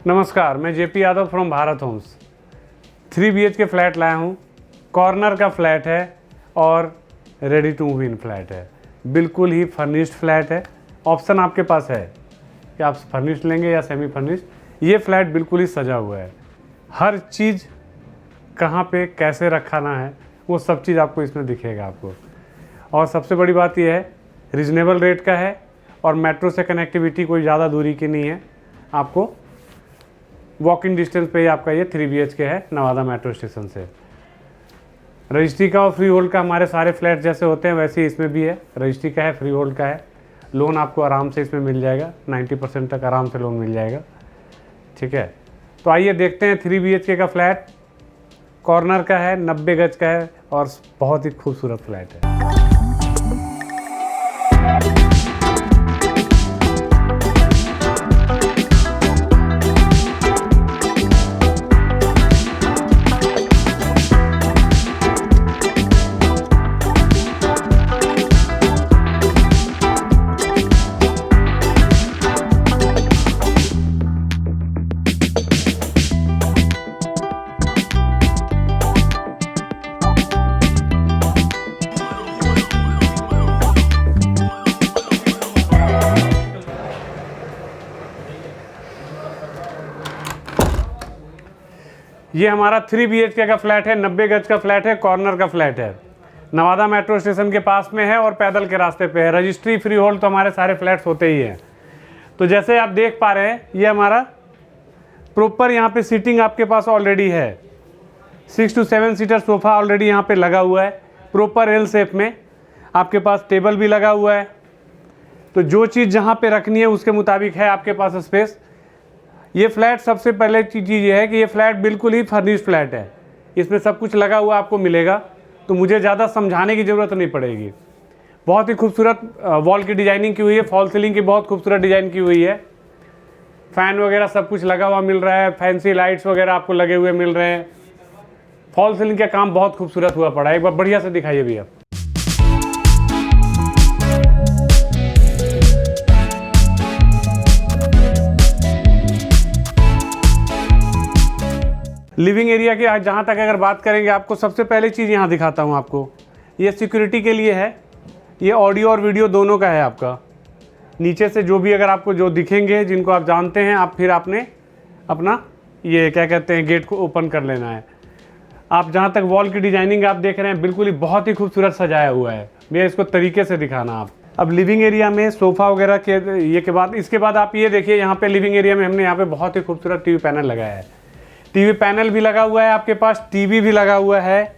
नमस्कार, मैं JP Yadav from Bharat Homes. 3 BHK flat लाया हूँ। कॉर्नर का फ्लैट है और ready to move in flat है। बिल्कुल ही फर्निश्ड फ्लैट है। ऑप्शन आपके पास है कि आप फर्निश्ड लेंगे या सेमी फर्निश्ड। ये फ्लैट बिल्कुल ही सजा हुआ है। हर चीज़ कहाँ पे कैसे रखाना है वो सब चीज़ आपको इसमें दिखेगा आपको। और सबसे बड़ी बात यह है, रीजनेबल रेट का है और मेट्रो से कनेक्टिविटी कोई ज़्यादा दूरी की नहीं है। आपको वॉक इन डिस्टेंस पे ही आपका ये 3 BHK है नवादा मेट्रो स्टेशन से। रजिस्ट्री का और फ्री होल्ड का हमारे सारे फ्लैट जैसे होते हैं वैसे ही इसमें भी है। रजिस्ट्री का है, फ्री होल्ड का है। लोन आपको आराम से इसमें मिल जाएगा, 90% तक आराम से लोन मिल जाएगा। ठीक है, तो आइए देखते हैं 3 BHK का फ्लैट। कॉर्नर का है, 90 गज का है और बहुत ही खूबसूरत फ्लैट है। ये हमारा 3 BHK का फ्लैट है, 90 गज का फ्लैट है, कॉर्नर का फ्लैट है। नवादा मेट्रो स्टेशन के पास में है और पैदल के रास्ते पे है। रजिस्ट्री फ्री होल्ड तो हमारे सारे फ्लैट्स होते ही हैं। तो जैसे आप देख पा रहे हैं, ये हमारा प्रॉपर यहाँ पे सीटिंग आपके पास ऑलरेडी है। 6 to 7 सीटर सोफ़ा ऑलरेडी यहाँ पे लगा हुआ है। प्रॉपर एल शेप में आपके पास टेबल भी लगा हुआ है। तो जो चीज़ जहाँ पे रखनी है उसके मुताबिक है आपके पास स्पेस। ये फ्लैट सबसे पहले चीज़ ये है कि ये फ्लैट बिल्कुल ही फर्निश्ड फ्लैट है। इसमें सब कुछ लगा हुआ आपको मिलेगा, तो मुझे ज़्यादा समझाने की ज़रूरत नहीं पड़ेगी। बहुत ही खूबसूरत वॉल की डिज़ाइनिंग की हुई है। फॉल सीलिंग की बहुत खूबसूरत डिज़ाइन की हुई है। फ़ैन वगैरह सब कुछ लगा हुआ मिल रहा है। फैंसी लाइट्स वगैरह आपको लगे हुए मिल रहे हैं। फॉल सीलिंग का काम बहुत खूबसूरत हुआ पड़ा है। एक बार बढ़िया से दिखाइए भैया। लिविंग एरिया की जहाँ तक अगर बात करेंगे, आपको सबसे पहले चीज़ यहाँ दिखाता हूँ आपको। ये सिक्योरिटी के लिए है। ये ऑडियो और वीडियो दोनों का है आपका। नीचे से जो भी अगर आपको जो दिखेंगे जिनको आप जानते हैं, आप फिर आपने अपना ये क्या कहते हैं गेट को ओपन कर लेना है। आप जहाँ तक वॉल की डिजाइनिंग आप देख रहे हैं बिल्कुल ही बहुत ही खूबसूरत सजाया हुआ है। भैया इसको तरीके से दिखाना आप। अब लिविंग एरिया में सोफ़ा वगैरह के ये के बाद इसके बाद आप ये देखिए, यहाँ पे लिविंग एरिया में हमने यहाँ पे बहुत ही खूबसूरत टीवी पैनल लगाया है। टीवी पैनल भी लगा हुआ है आपके पास, टीवी भी लगा हुआ है।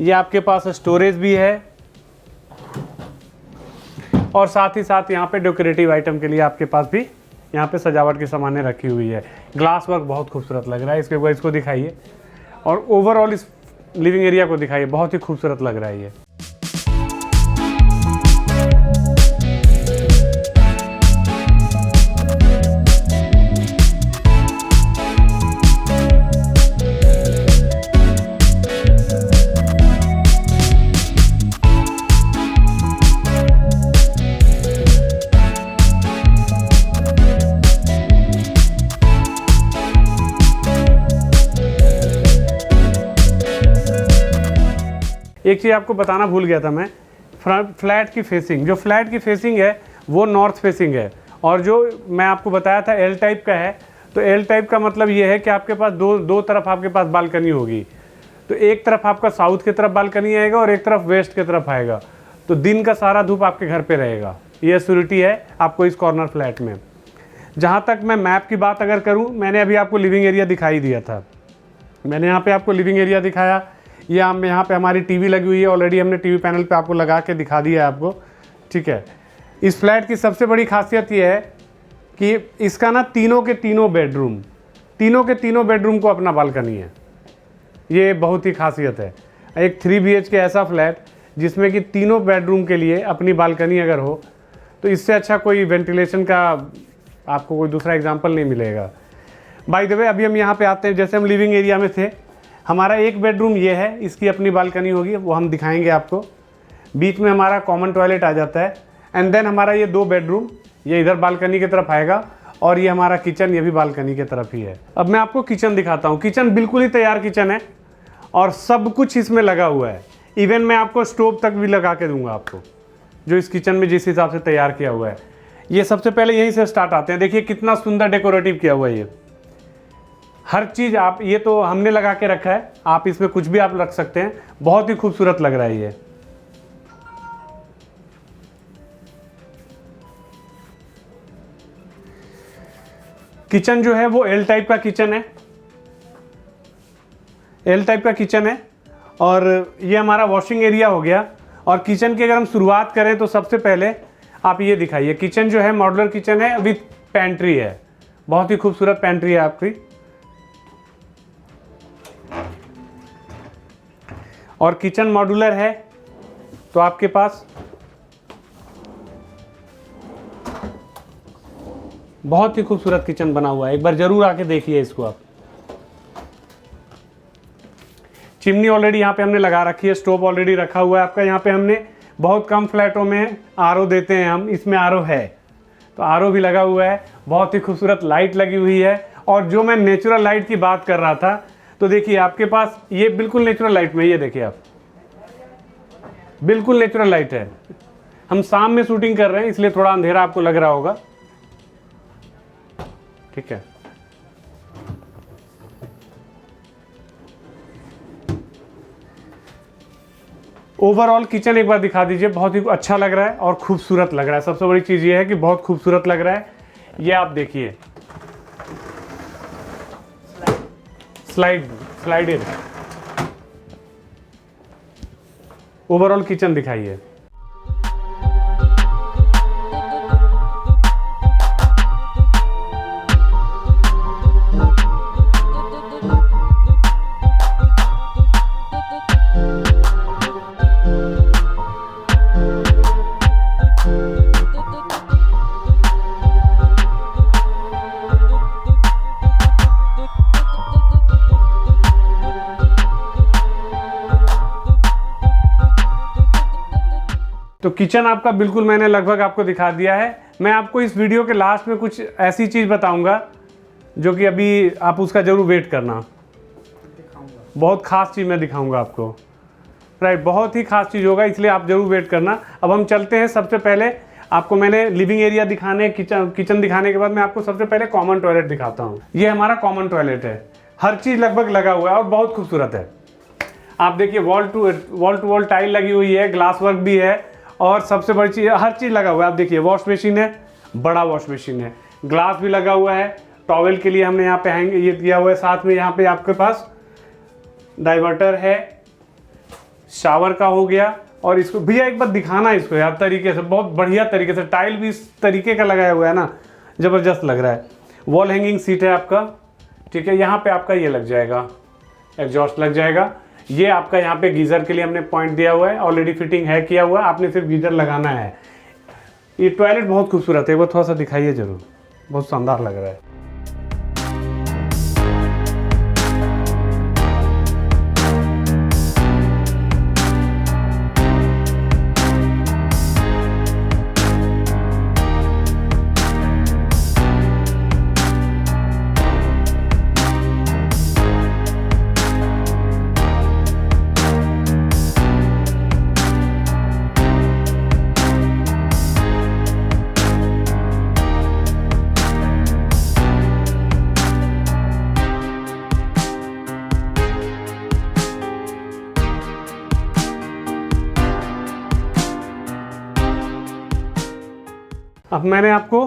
ये आपके पास स्टोरेज भी है और साथ ही साथ यहाँ पे डेकोरेटिव आइटम के लिए आपके पास भी यहाँ पे सजावट की सामानें रखी हुई है। ग्लास वर्क बहुत खूबसूरत लग रहा है। इसके ऊपर इसको दिखाइए और ओवरऑल इस लिविंग एरिया को दिखाइए। बहुत ही खूबसूरत लग रहा है ये। एक चीज़ आपको बताना भूल गया था मैं, फ्लैट की फेसिंग, जो फ्लैट की फेसिंग है वो नॉर्थ फेसिंग है। और जो मैं आपको बताया था एल टाइप का है, तो एल टाइप का मतलब ये है कि आपके पास दो तरफ आपके पास बालकनी होगी। तो एक तरफ आपका साउथ की तरफ बालकनी आएगा और एक तरफ वेस्ट की तरफ आएगा। तो दिन का सारा धूप आपके घर पे रहेगा। ये सिक्योरिटी है आपको इस कॉर्नर फ्लैट में। जहाँ तक मैं मैप की बात अगर करूँ, मैंने अभी आपको लिविंग एरिया दिखाई दिया था। मैंने यहाँ पे आपको लिविंग एरिया दिखाया। ये हम यहाँ पे हमारी टीवी लगी हुई है। ऑलरेडी हमने टीवी पैनल पे आपको लगा के दिखा दिया है आपको। ठीक है, इस फ्लैट की सबसे बड़ी खासियत ये है कि इसका ना तीनों के तीनों बेडरूम को अपना बालकनी है। ये बहुत ही खासियत है। एक 3 BHK ऐसा फ्लैट जिसमें कि तीनों बेडरूम के लिए अपनी बालकनी अगर हो, तो इससे अच्छा कोई वेंटिलेशन का आपको कोई दूसरा एग्जाम्पल नहीं मिलेगा। बाय द वे, अभी हम यहाँ पे आते हैं। जैसे हम लिविंग एरिया में थे, हमारा एक बेडरूम ये है, इसकी अपनी बालकनी होगी, वो हम दिखाएंगे आपको। बीच में हमारा कॉमन टॉयलेट आ जाता है। एंड देन हमारा ये 2 बेडरूम ये इधर बालकनी की तरफ आएगा और ये हमारा किचन, ये भी बालकनी के तरफ ही है। अब मैं आपको किचन दिखाता हूँ। किचन बिल्कुल ही तैयार किचन है और सब कुछ इसमें लगा हुआ है। इवन मैं आपको स्टोव तक भी लगा के दूंगा आपको, जो इस किचन में जिस हिसाब से तैयार किया हुआ है। ये सबसे पहले यहीं से स्टार्ट आते हैं। देखिए कितना सुंदर डेकोरेटिव किया हुआ है। ये हर चीज़ आप, ये तो हमने लगा के रखा है, आप इसमें कुछ भी आप रख सकते हैं। बहुत ही खूबसूरत लग रहा है ये। किचन जो है वो एल टाइप का किचन है, एल टाइप का किचन है। और ये हमारा वॉशिंग एरिया हो गया। और किचन की अगर हम शुरुआत करें तो सबसे पहले आप ये दिखाइए, किचन जो है मॉड्यूलर किचन है विथ पेंट्री है। बहुत ही खूबसूरत पेंट्री है आपकी। और किचन मॉड्यूलर है तो आपके पास बहुत ही खूबसूरत किचन बना हुआ है। एक बार जरूर आके देखिए इसको आप। चिमनी ऑलरेडी यहाँ पे हमने लगा रखी है, स्टोव ऑलरेडी रखा हुआ है आपका। यहाँ पे हमने बहुत कम फ्लैटों में आरओ देते हैं हम, इसमें आरओ है तो आरओ भी लगा हुआ है। बहुत ही खूबसूरत लाइट लगी हुई है। और जो मैं नेचुरल लाइट की बात कर रहा था, तो देखिए आपके पास ये बिल्कुल नेचुरल लाइट में, ये देखिए आप, बिल्कुल नेचुरल लाइट है। हम शाम में शूटिंग कर रहे हैं इसलिए थोड़ा अंधेरा आपको लग रहा होगा, ठीक है। ओवरऑल किचन एक बार दिखा दीजिए। बहुत ही अच्छा लग रहा है और खूबसूरत लग रहा है। सबसे बड़ी चीज ये है कि बहुत खूबसूरत लग रहा है। ये आप देखिए, स्लाइडेड ओवरऑल किचन दिखाइए। तो किचन आपका बिल्कुल मैंने लगभग आपको दिखा दिया है। मैं आपको इस वीडियो के लास्ट में कुछ ऐसी चीज़ बताऊंगा जो कि अभी आप उसका ज़रूर वेट करना। बहुत ख़ास चीज़ मैं दिखाऊंगा आपको, राइट। बहुत ही ख़ास चीज़ होगा, इसलिए आप ज़रूर वेट करना। अब हम चलते हैं। सबसे पहले आपको मैंने लिविंग एरिया दिखाने, किचन दिखाने के बाद मैं आपको सबसे पहले कॉमन टॉयलेट दिखाता हूँ। ये हमारा कॉमन टॉयलेट है। हर चीज़ लगभग लगा हुआ है और बहुत खूबसूरत है। आप देखिए वॉल टू वॉल टाइल लगी हुई है, ग्लास वर्क भी है और सबसे बड़ी चीज़, हर चीज़ लगा हुआ है। आप देखिए वॉश बेसिन है, बड़ा वॉश बेसिन है, ग्लास भी लगा हुआ है। टॉवेल के लिए हमने यहाँ पे हैंग ये दिया हुआ है। साथ में यहाँ पे आपके पास डाइवर्टर है, शावर का हो गया। और इसको भैया एक बार दिखाना इसको यार तरीके से, बहुत बढ़िया तरीके से। टाइल भी इस तरीके का लगाया हुआ है ना, ज़बरदस्त लग रहा है। वॉल हैंगिंग सीट है आपका, ठीक है। यहाँ पे आपका ये लग जाएगा, एग्जॉस्ट लग जाएगा। ये आपका यहाँ पे गीज़र के लिए हमने पॉइंट दिया हुआ है, ऑलरेडी फिटिंग है किया हुआ है, आपने सिर्फ गीज़र लगाना है। ये टॉयलेट बहुत खूबसूरत है, वो थोड़ा सा दिखाइए ज़रूर, बहुत शानदार लग रहा है। अब मैंने आपको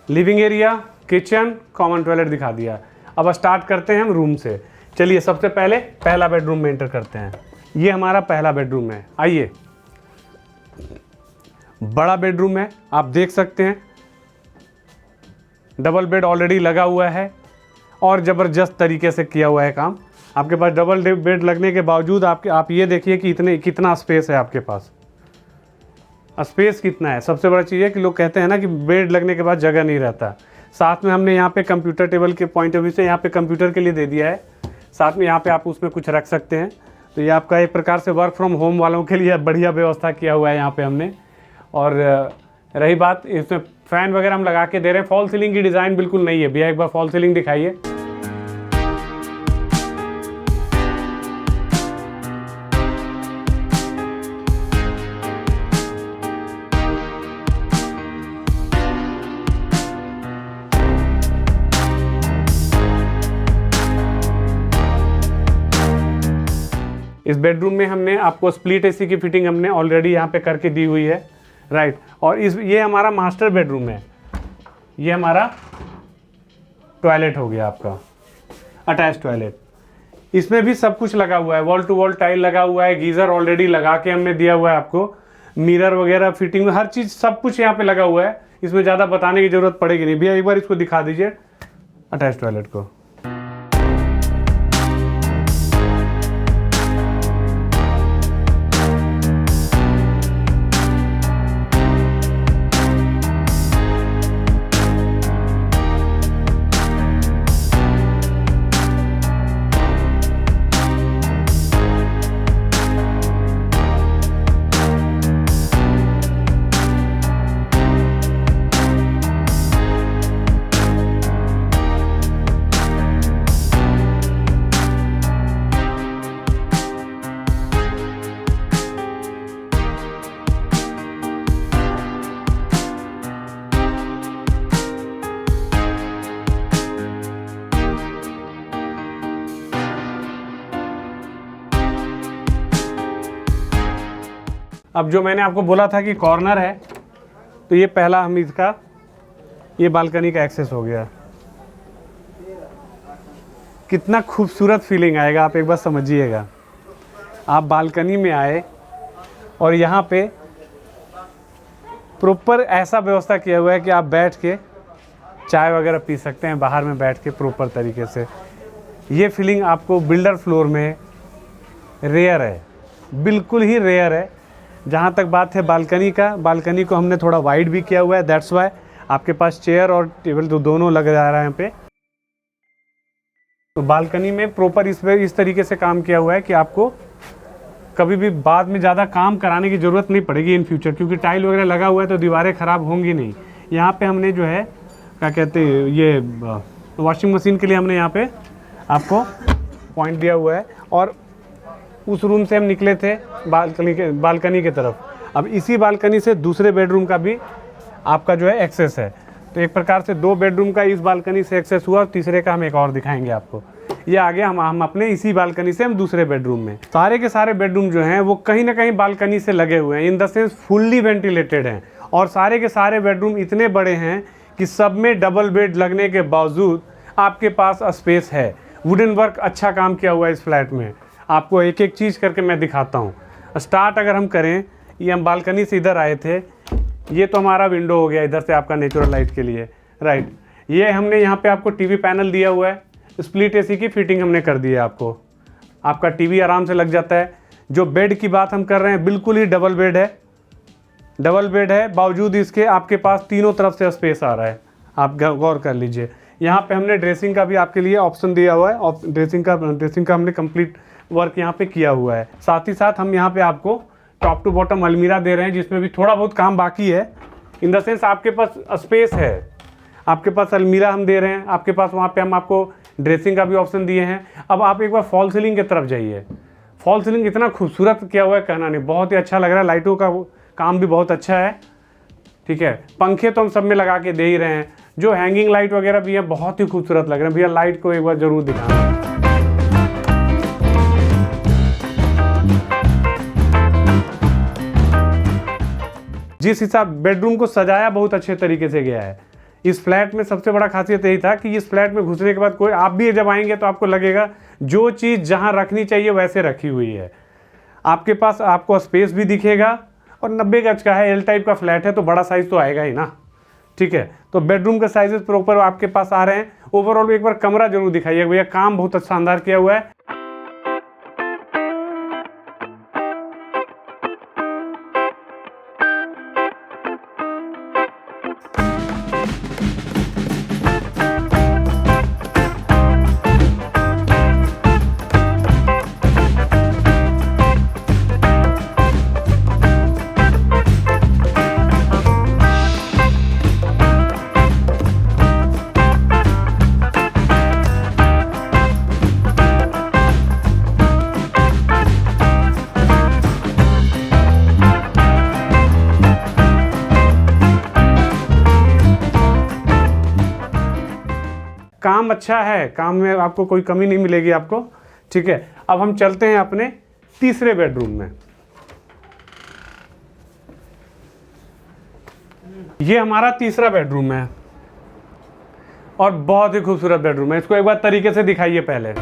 living area, kitchen, common toilet दिखा दिया। अब स्टार्ट करते हैं हम रूम से। चलिए सबसे पहले पहला बेडरूम में एंटर करते हैं। ये हमारा पहला बेडरूम है। आइए, बड़ा बेडरूम है, आप देख सकते हैं। डबल बेड ऑलरेडी लगा हुआ है और ज़बरदस्त तरीके से किया हुआ है काम। आपके पास डबल बेड लगने के बावजूद आप ये देखिए कि कितना स्पेस है आपके पास। स्पेस कितना है, सबसे बड़ा चीज़ है कि लोग कहते हैं ना कि बेड लगने के बाद जगह नहीं रहता। साथ में हमने यहाँ पे कंप्यूटर टेबल के पॉइंट ऑफ व्यू से यहाँ पे कंप्यूटर के लिए दे दिया है। साथ में यहाँ पे आप उसमें कुछ रख सकते हैं। तो ये आपका एक प्रकार से वर्क फ्रॉम होम वालों के लिए बढ़िया व्यवस्था किया हुआ है यहाँ पे हमने। और रही बात इसमें फैन वगैरह हम लगा के दे रहे हैं, फॉल सीलिंग की डिज़ाइन बिल्कुल नहीं है। भैया एक बार फॉल सीलिंग दिखाइए। इस बेडरूम में हमने आपको स्प्लिट एसी की फिटिंग हमने ऑलरेडी यहाँ पे करके दी हुई है, राइट। और ये हमारा मास्टर बेडरूम है, ये हमारा टॉयलेट हो गया आपका, अटैच टॉयलेट। इसमें भी सब कुछ लगा हुआ है, वॉल टू वॉल टाइल लगा हुआ है, गीज़र ऑलरेडी लगा के हमने दिया हुआ है आपको, मिरर वगैरह फिटिंग हर चीज़ सब कुछ यहाँ पे लगा हुआ है। इसमें ज़्यादा बताने की ज़रूरत पड़ेगी नहीं। भैया एक बार इसको दिखा दीजिए अटैच टॉयलेट को। अब जो मैंने आपको बोला था कि कॉर्नर है, तो ये पहला हम इसका ये बालकनी का एक्सेस हो गया। कितना खूबसूरत फीलिंग आएगा, आप एक बार समझिएगा। आप बालकनी में आए और यहाँ पे प्रॉपर ऐसा व्यवस्था किया हुआ है कि आप बैठ के चाय वगैरह पी सकते हैं बाहर में बैठ के प्रॉपर तरीके से। ये फीलिंग आपको बिल्डर फ्लोर में रेयर है, बिल्कुल ही रेयर है। जहाँ तक बात है बालकनी का, बालकनी को हमने थोड़ा वाइड भी किया हुआ है, दैट्स वाई आपके पास चेयर और टेबल तो दोनों लग जा रहा है यहाँ पे। तो बालकनी में प्रॉपर इस तरीके से काम किया हुआ है कि आपको कभी भी बाद में ज़्यादा काम कराने की ज़रूरत नहीं पड़ेगी इन फ्यूचर, क्योंकि टाइल वगैरह लगा हुआ है तो दीवारें ख़राब होंगी नहीं। यहाँ पे हमने जो है क्या कहते हैं, ये वॉशिंग मशीन के लिए हमने यहाँ पे आपको पॉइंट दिया हुआ है। और उस रूम से हम निकले थे बालकनी के तरफ। अब इसी बालकनी से दूसरे बेडरूम का भी आपका जो है एक्सेस है। तो एक प्रकार से 2 बेडरूम का इस बालकनी से एक्सेस हुआ, और तीसरे का हम एक और दिखाएंगे आपको। ये आ गया हम अपने इसी बालकनी से हम दूसरे बेडरूम में। सारे के सारे बेडरूम जो हैं वो कहीं ना कहीं बालकनी से लगे हुए हैं, in the sense fully ventilated हैं। और सारे के सारे बेडरूम इतने बड़े हैं कि सब में डबल बेड लगने के बावजूद आपके पास स्पेस है। वुडन वर्क अच्छा काम किया हुआ है इस फ्लैट में। आपको एक एक चीज़ करके मैं दिखाता हूँ। स्टार्ट अगर हम करें, ये हम बालकनी से इधर आए थे, ये तो हमारा विंडो हो गया इधर से आपका नेचुरल लाइट के लिए, राइट। ये हमने यहाँ पे आपको टीवी पैनल दिया हुआ है, स्प्लिट एसी की फिटिंग हमने कर दी है आपको। आपका टीवी आराम से लग जाता है। जो बेड की बात हम कर रहे हैं बिल्कुल ही डबल बेड है, डबल बेड है, बावजूद इसके आपके पास तीनों तरफ से स्पेस आ रहा है। आप गौर कर लीजिए। यहाँ पे हमने ड्रेसिंग का भी आपके लिए ऑप्शन दिया हुआ है, और ड्रेसिंग का हमने कंप्लीट वर्क यहाँ पे किया हुआ है। साथ ही साथ हम यहाँ पे आपको टॉप टू बॉटम अलमीरा दे रहे हैं, जिसमें भी थोड़ा बहुत काम बाकी है। इन द सेंस आपके पास स्पेस है, आपके पास अलमीरा हम दे रहे हैं, आपके पास वहाँ पे हम आपको ड्रेसिंग का भी ऑप्शन दिए हैं। अब आप एक बार फॉल सीलिंग की तरफ जाइए। फॉल सीलिंग इतना खूबसूरत किया हुआ है, कहना नहीं, बहुत ही अच्छा लग रहा है। लाइटों का काम भी बहुत अच्छा है, ठीक है। पंखे तो हम सब में लगा के दे ही रहे हैं। जो हैंगिंग लाइट वगैरह भी है बहुत ही खूबसूरत लग रहे हैं। भैया लाइट को एक बार ज़रूर दिखाना। जिस हिसाब बेडरूम को सजाया बहुत अच्छे तरीके से गया है। इस फ्लैट में सबसे बड़ा खासियत यही था कि इस फ्लैट में घुसने के बाद कोई आप भी जब आएंगे तो आपको लगेगा जो चीज़ जहां रखनी चाहिए वैसे रखी हुई है। आपके पास आपको स्पेस भी दिखेगा, और 90 गज का है, एल टाइप का फ्लैट है तो बड़ा साइज तो आएगा ही ना, ठीक है। तो बेडरूम के साइजेस प्रॉपर आपके पास आ रहे हैं। ओवरऑल एक बार कमरा जरूर दिखाइए भैया, काम बहुत शानदार किया हुआ है। काम अच्छा है, काम में आपको कोई कमी नहीं मिलेगी आपको। ठीक है, अब हम चलते हैं अपने तीसरे बेडरूम में। ये हमारा तीसरा बेडरूम है और बहुत ही खूबसूरत बेडरूम है। इसको एक बार तरीके से दिखाइए पहले।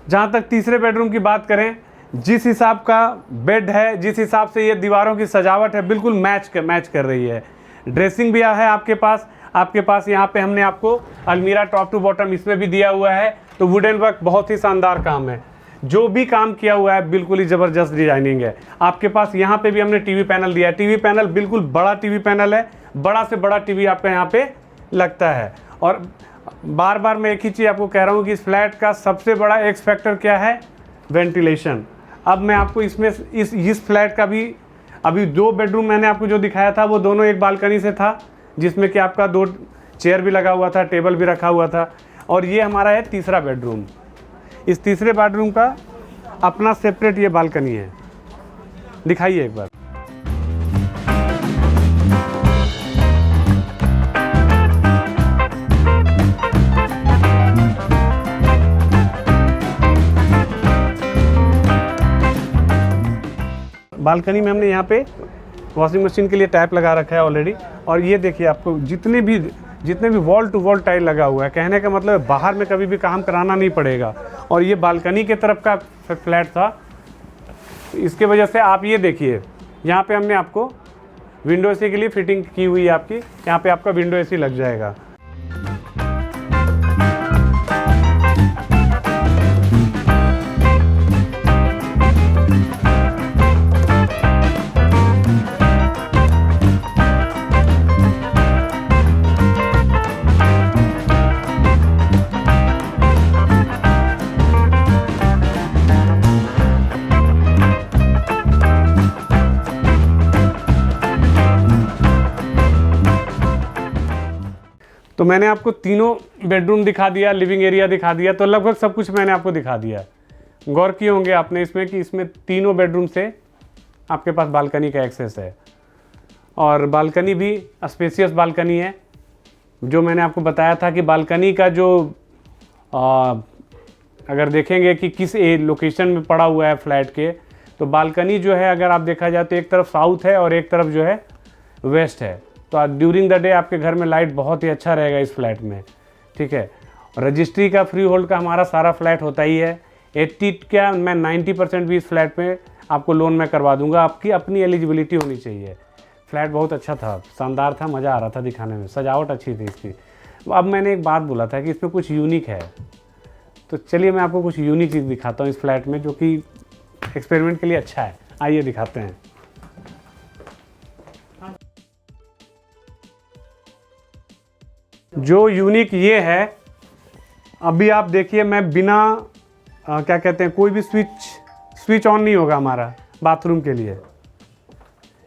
जहाँ तक तीसरे बेडरूम की बात करें, जिस हिसाब का बेड है, जिस हिसाब से ये दीवारों की सजावट है, बिल्कुल मैच कर रही है। ड्रेसिंग भी है आपके पास यहाँ पे हमने आपको अलमीरा टॉप टू बॉटम इसमें भी दिया हुआ है। तो वुडन वर्क बहुत ही शानदार काम है, जो भी काम किया हुआ है बिल्कुल ही ज़बरदस्त डिजाइनिंग है। आपके पास यहाँ पे भी हमने टीवी पैनल दिया है। टीवी पैनल बिल्कुल बड़ा टीवी पैनल है, बड़ा से बड़ा टीवी आपका यहाँ पे लगता है। और बार बार मैं एक ही चीज़ आपको कह रहा हूँ कि इस फ्लैट का सबसे बड़ा एक्स फैक्टर क्या है? वेंटिलेशन। अब मैं आपको इसमें इस फ्लैट का भी, अभी 2 बेडरूम मैंने आपको जो दिखाया था वो दोनों एक बालकनी से था, जिसमें कि आपका 2 चेयर भी लगा हुआ था, टेबल भी रखा हुआ था। और ये हमारा है तीसरा बेडरूम। इस तीसरे बेडरूम का अपना सेपरेट ये बालकनी है, दिखाइए एक बार। बालकनी में हमने यहाँ पे वॉशिंग मशीन के लिए टैप लगा रखा है ऑलरेडी। और ये देखिए आपको जितने भी वॉल टू वॉल टाइल लगा हुआ है। कहने का मतलब बाहर में कभी भी काम कराना नहीं पड़ेगा। और ये बालकनी के तरफ का फ्लैट था, इसके वजह से आप ये देखिए यहाँ पे हमने आपको विंडो एसी के लिए फिटिंग की हुई है आपकी। यहाँ पे आपका विंडो एसी लग जाएगा। तो मैंने आपको तीनों बेडरूम दिखा दिया, लिविंग एरिया दिखा दिया, तो लगभग सब कुछ मैंने आपको दिखा दिया। गौर किए होंगे आपने इसमें कि इसमें तीनों बेडरूम से आपके पास बालकनी का एक्सेस है। और बालकनी भी स्पेसियस बालकनी है। जो मैंने आपको बताया था कि बालकनी का जो अगर देखेंगे कि किस लोकेशन में पड़ा हुआ है फ्लैट के, तो बालकनी जो है अगर आप देखा जाए तो एक तरफ साउथ है और एक तरफ जो है वेस्ट है। तो ड्यूरिंग द डे आपके घर में लाइट बहुत ही अच्छा रहेगा इस फ्लैट में। ठीक है, रजिस्ट्री का फ्री होल्ड का हमारा सारा फ्लैट होता ही है। 80 क्या मैं 90% भी इस फ्लैट पे आपको लोन में करवा दूंगा। आपकी अपनी एलिजिबिलिटी होनी चाहिए। फ्लैट बहुत अच्छा था, शानदार था, मज़ा आ रहा था दिखाने में, सजावट अच्छी थी इसकी। अब मैंने एक बात बोला था कि इसमें कुछ यूनिक है, तो चलिए मैं आपको कुछ यूनिक चीज़ दिखाता हूँ इस फ्लैट में, जो कि एक्सपेरिमेंट के लिए अच्छा है। आइए दिखाते हैं। जो यूनिक ये है, अभी आप देखिए मैं बिना क्या कहते हैं, कोई भी स्विच ऑन नहीं होगा हमारा बाथरूम के लिए।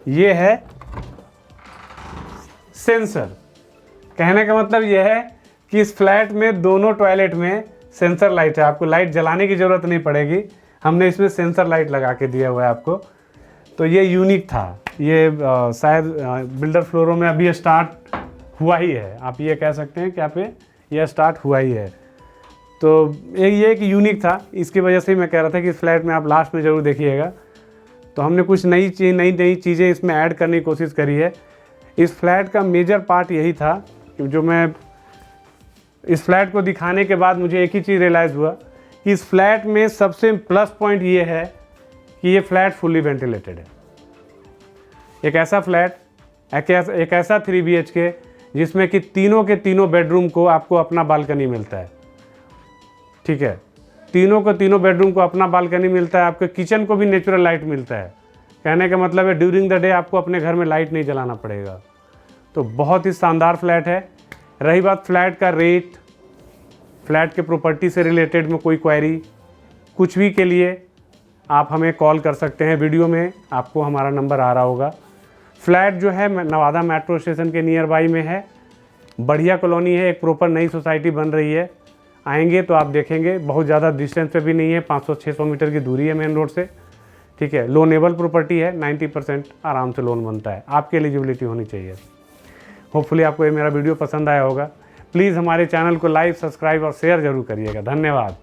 ये है सेंसर। कहने का मतलब ये है कि इस फ्लैट में दोनों टॉयलेट में सेंसर लाइट है। आपको लाइट जलाने की ज़रूरत नहीं पड़ेगी, हमने इसमें सेंसर लाइट लगा के दिया हुआ है आपको। तो ये यूनिक था। ये शायद बिल्डर फ्लोरों में अभी स्टार्ट हुआ ही है, आप ये कह सकते हैं कि आप ये स्टार्ट हुआ ही है। तो ये एक यूनिक था, इसकी वजह से मैं कह रहा था कि इस फ्लैट में आप लास्ट में ज़रूर देखिएगा। तो हमने कुछ नई चीज़ें इसमें ऐड करने की कोशिश करी है। इस फ्लैट का मेजर पार्ट यही था कि जो मैं इस फ्लैट को दिखाने के बाद मुझे एक ही चीज़ रियलाइज़ हुआ कि इस फ्लैट में सबसे प्लस पॉइंट ये है कि ये फ्लैट फुल्ली वेंटिलेटेड है। एक ऐसा फ्लैट, एक ऐसा 3 BHK जिसमें कि तीनों के तीनों बेडरूम को आपको अपना बालकनी मिलता है। ठीक है, तीनों बेडरूम को अपना बालकनी मिलता है। आपके किचन को भी नेचुरल लाइट मिलता है। कहने का मतलब है ड्यूरिंग द डे आपको अपने घर में लाइट नहीं जलाना पड़ेगा। तो बहुत ही शानदार फ्लैट है। रही बात फ्लैट का रेट, फ्लैट के प्रॉपर्टी से रिलेटेड में कोई क्वेरी, कुछ भी के लिए आप हमें कॉल कर सकते हैं। वीडियो में आपको हमारा नंबर आ रहा होगा। फ्लैट जो है नवादा मेट्रो स्टेशन के नियर बाई में है। बढ़िया कॉलोनी है, एक प्रॉपर नई सोसाइटी बन रही है। आएंगे तो आप देखेंगे बहुत ज़्यादा डिस्टेंस पे भी नहीं है, 500-600 मीटर की दूरी है मेन रोड से, ठीक है। लोनेबल प्रॉपर्टी है, 90% आराम से लोन बनता है, आपकी एलिजिबिलिटी होनी चाहिए। होपफुली आपको ये मेरा वीडियो पसंद आया होगा। प्लीज़ हमारे चैनल को लाइक, सब्सक्राइब और शेयर ज़रूर करिएगा। धन्यवाद।